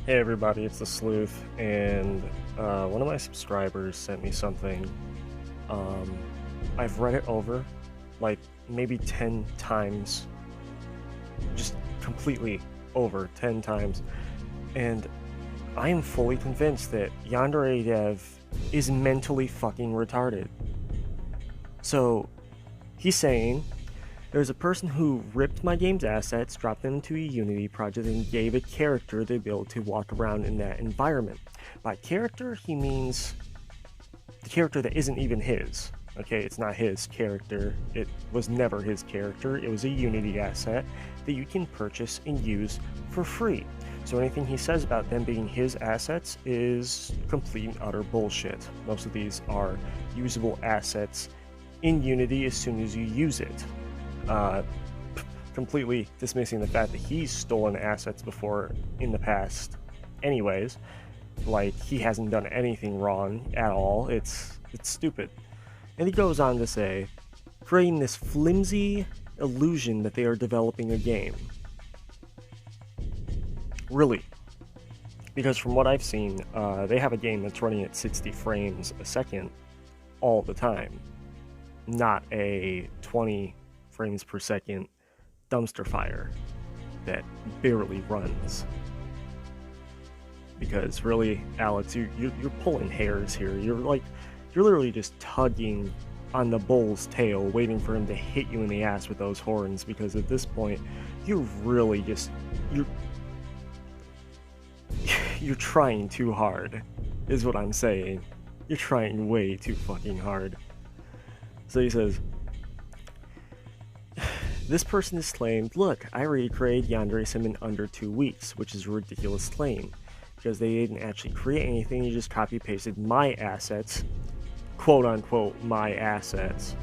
Hey everybody, it's the Sleuth, and one of my subscribers sent me something. Um, I've read it over like maybe 10 times, just completely over 10 times, and I am fully convinced that Yandere-Dev is mentally fucking retarded. So, he's saying, there's a person who ripped my game's assets, dropped them into a Unity project, and gave a character the ability to walk around in that environment. By character, he means the character that isn't even his. Okay, it's not his character. It was never his character. It was a Unity asset that you can purchase and use for free. So anything he says about them being his assets is complete and utter bullshit. Most of these are usable assets in Unity as soon as you use it. Completely dismissing the fact that he's stolen assets before in the past anyways. Like, he hasn't done anything wrong at all. It's stupid. And he goes on to say, creating this flimsy illusion that they are developing a game. Really. Because from what I've seen, they have a game that's running at 60 frames a second all the time. Not a 20 frames per second dumpster fire that barely runs. Because really, Alex, you're pulling hairs here. You're literally just tugging on the bull's tail, waiting for him to hit you in the ass with those horns. Because at this point, you're really just you're trying too hard, is what I'm saying. You're trying way too fucking hard. So he says, this person has claimed, look, I recreated Yandere Sim in under 2 weeks, which is a ridiculous claim, because they didn't actually create anything, you just copy-pasted my assets, quote-unquote my assets,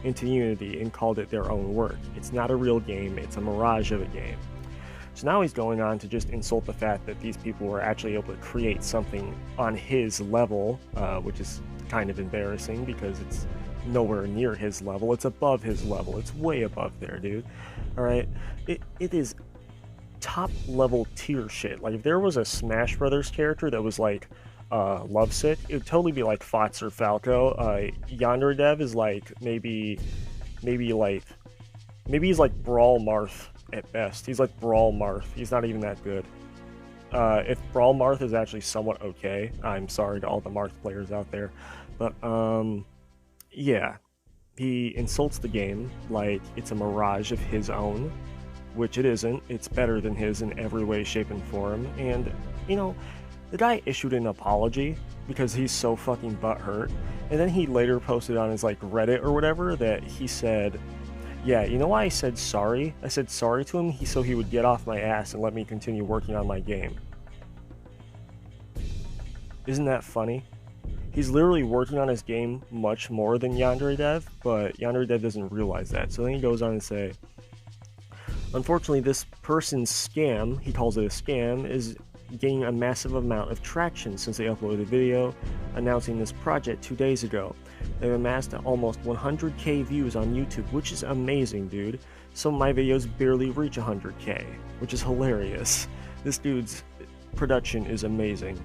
into Unity and called it their own work. It's not a real game, it's a mirage of a game. So now he's going on to just insult the fact that these people were actually able to create something on his level, which is kind of embarrassing because it's nowhere near his level. It's above his level. It's way above there, dude. Alright? It is top level tier shit. Like, if there was a Smash Brothers character that was like Lovesick, it would totally be like Fox or Falco. YandereDev is like maybe he's like Brawl Marth at best. He's like Brawl Marth. He's not even that good. If Brawl Marth is actually somewhat okay, I'm sorry to all the Marth players out there, but yeah, he insults the game like it's a mirage of his own, which it isn't. It's better than his in every way, shape, and form. And, you know, the guy issued an apology because he's so fucking butthurt. And then he later posted on his, like, Reddit or whatever that he said, yeah, you know why I said sorry? I said sorry to him so he would get off my ass and let me continue working on my game. Isn't that funny? He's literally working on his game much more than YandereDev, but YandereDev doesn't realize that. So then he goes on to say, unfortunately, this person's scam, he calls it a scam, is gaining a massive amount of traction since they uploaded a video announcing this project 2 days ago. They've amassed almost 100k views on YouTube, which is amazing, dude. Some of my videos barely reach 100k, which is hilarious. This dude's production is amazing.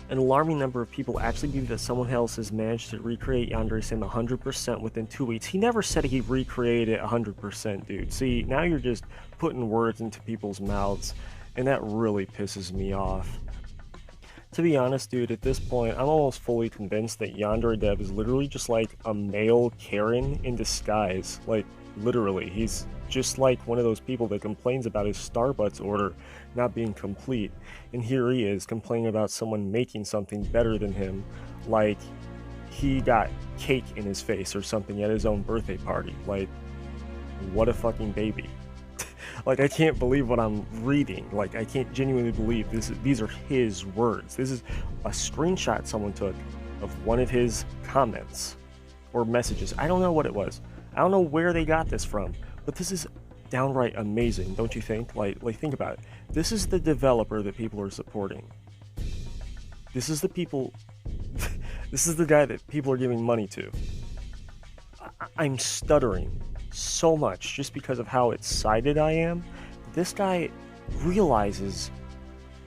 An alarming number of people actually believe that someone else has managed to recreate Yandere Sim 100% within 2 weeks. He never said he recreated it 100%, dude. See, now you're just putting words into people's mouths, and that really pisses me off. To be honest, dude, at this point, I'm almost fully convinced that YandereDev is literally just like a male Karen in disguise. Like, literally. He's just like one of those people that complains about his Starbucks order not being complete, and here he is complaining about someone making something better than him, like he got cake in his face or something at his own birthday party. Like, what a fucking baby. Like, I can't believe what I'm reading. Like, I can't genuinely believe these are his words. This is a screenshot someone took of one of his comments or messages. I don't know what it was. I don't know where they got this from, but this is downright amazing, don't you think? Like think about it. This is the developer that people are supporting. This is the people. This is the guy that people are giving money to. I'm stuttering so much just because of how excited I am. This guy realizes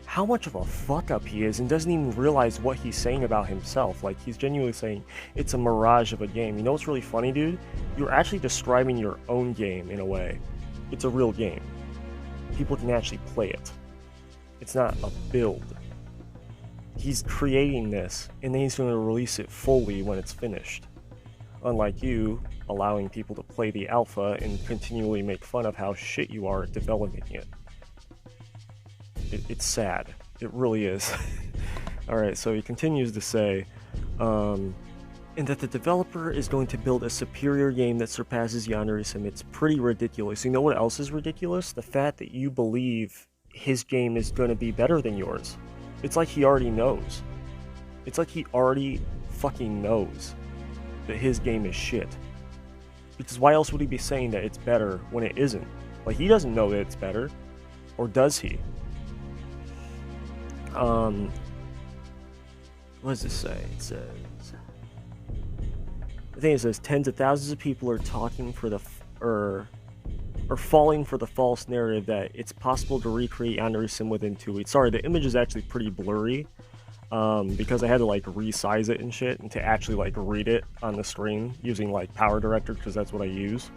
how much of a fuck up he is and doesn't even realize what he's saying about himself. Like, he's genuinely saying it's a mirage of a game. You know what's really funny, dude? You're actually describing your own game in a way. It's a real game. People can actually play it. It's not a build. He's creating this, and then he's going to release it fully when it's finished. Unlike you, allowing people to play the alpha and continually make fun of how shit you are at developing it. It's sad. It really is. Alright, so he continues to say, and that the developer is going to build a superior game that surpasses Yandere-Sim. It's pretty ridiculous. You know what else is ridiculous? The fact that you believe his game is going to be better than yours. It's like he already knows. It's like he already fucking knows that his game is shit. Because why else would he be saying that it's better when it isn't? Like, he doesn't know that it's better. Or does he? What does this say? It says, I think it says tens of thousands of people are talking for the or falling for the false narrative that it's possible to recreate Yandere-Sim within 2 weeks. Sorry, the image is actually pretty blurry because I had to like resize it and shit and to actually like read it on the screen using like Power Director because that's what I use.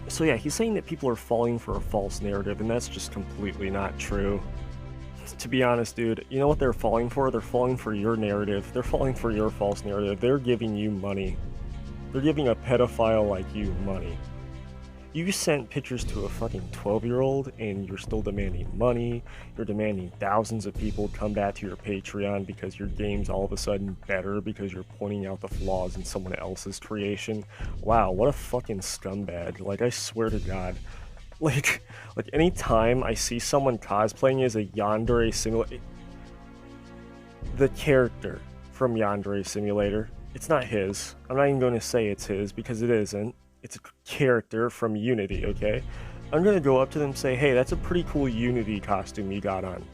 So yeah, he's saying that people are falling for a false narrative, and that's just completely not true. To be honest, dude, you know what they're falling for? They're falling for your narrative. They're falling for your false narrative. They're giving you money. They're giving a pedophile like you money. You sent pictures to a fucking 12-year-old and you're still demanding money. You're demanding thousands of people come back to your Patreon because your game's all of a sudden better because you're pointing out the flaws in someone else's creation. Wow, what a fucking scumbag. Like, I swear to God. Like anytime I see someone cosplaying as a Yandere Simulator, the character from Yandere Simulator, it's not his. I'm not even going to say it's his because it isn't. It's a character from Unity, okay? I'm going to go up to them and say, hey, that's a pretty cool Unity costume you got on.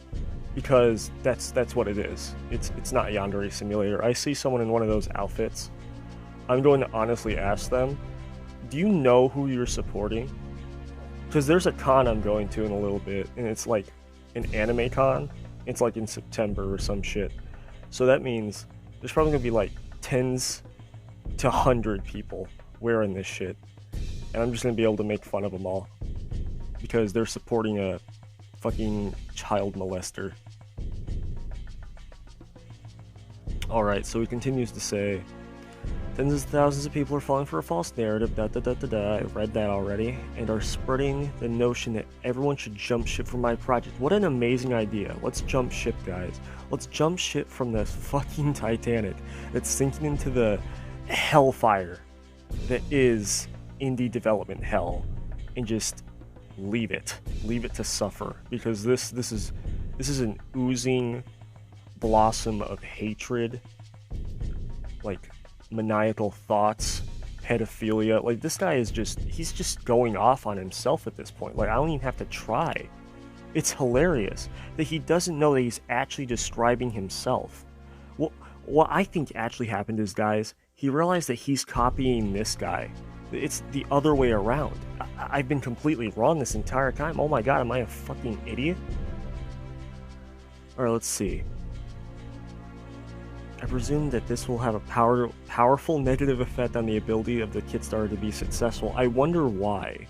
Because that's what it is. It's not Yandere Simulator. I see someone in one of those outfits. I'm going to honestly ask them, do you know who you're supporting? Because there's a con I'm going to in a little bit, and it's like an anime con. It's like in September or some shit. So that means there's probably going to be like tens to 100 people wearing this shit. And I'm just going to be able to make fun of them all. Because they're supporting a fucking child molester. Alright, so he continues to say, tens of thousands of people are falling for a false narrative, I read that already, and are spreading the notion that everyone should jump ship from my project. What an amazing idea. Let's jump ship, guys. Let's jump ship from this fucking Titanic that's sinking into the hellfire that is indie development hell, and just leave it to suffer, because this is an oozing blossom of hatred, like maniacal thoughts, pedophilia. Like, this guy is he's just going off on himself at this point. Like, I don't even have to try. It's hilarious that he doesn't know that he's actually describing himself. What I think actually happened is, guys, he realized that he's copying this guy. It's the other way around. I've been completely wrong this entire time. Oh my god, am I a fucking idiot? Alright, let's see. I presume that this will have a powerful negative effect on the ability of the Kickstarter to be successful. I wonder why.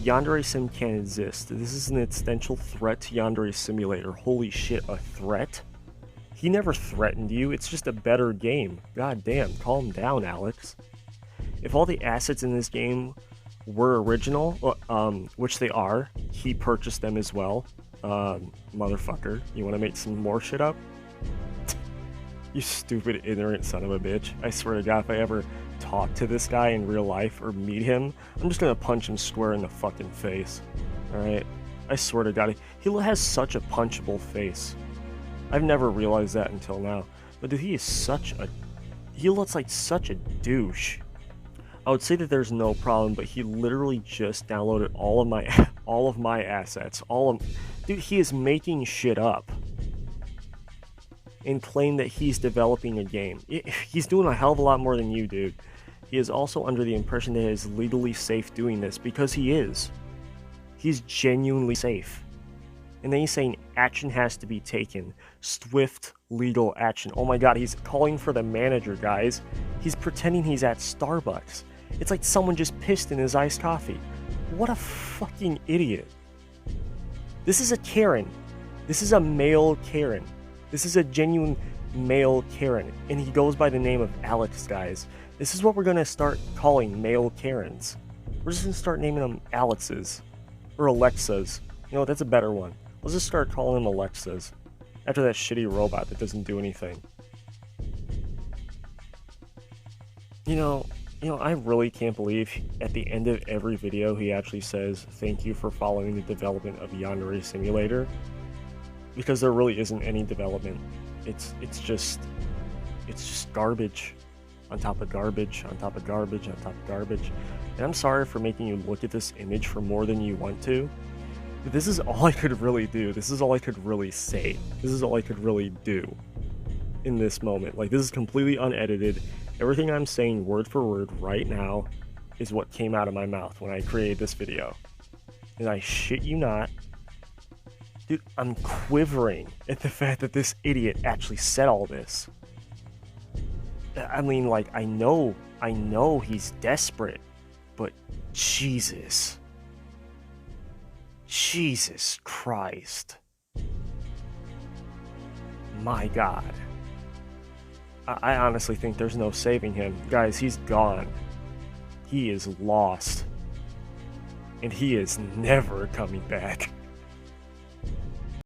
Yandere-Sim can't exist. This is an existential threat to Yandere Simulator. Holy shit, a threat? He never threatened you, it's just a better game. God damn, calm down, Alex. If all the assets in this game were original, which they are, he purchased them as well. Motherfucker, you want to make some more shit up? You stupid, ignorant son of a bitch. I swear to God, if I ever talk to this guy in real life or meet him, I'm just gonna punch him square in the fucking face. Alright? I swear to God, he has such a punchable face. I've never realized that until now. But dude, he looks like such a douche. I would say that there's no problem, but he literally just downloaded all of my assets. Dude, he is making shit up. And claim that he's developing a game. He's doing a hell of a lot more than you, dude. He is also under the impression that it is legally safe doing this, because he is. He's genuinely safe. And then he's saying action has to be taken. Swift legal action. Oh my god, he's calling for the manager, guys. He's pretending he's at Starbucks. It's like someone just pissed in his iced coffee. What a fucking idiot. This is a Karen. This is a male Karen. This is a genuine male Karen. And he goes by the name of Alex, guys. This is what we're going to start calling male Karens. We're just going to start naming them Alexes. Or Alexas. You know, that's a better one. Let's just start calling them Alexas. After that shitty robot that doesn't do anything. You know, I really can't believe at the end of every video he actually says, thank you for following the development of Yandere Simulator. Because there really isn't any development. It's just garbage. On top of garbage, on top of garbage, on top of garbage. And I'm sorry for making you look at this image for more than you want to. But this is all I could really do. This is all I could really say. This is all I could really do in this moment. Like, this is completely unedited. Everything I'm saying word for word right now is what came out of my mouth when I created this video. And I shit you not. Dude, I'm quivering at the fact that this idiot actually said all this. I mean, like, I know he's desperate, but Jesus Christ. My God. I honestly think there's no saving him. Guys, he's gone. He is lost. And he is never coming back.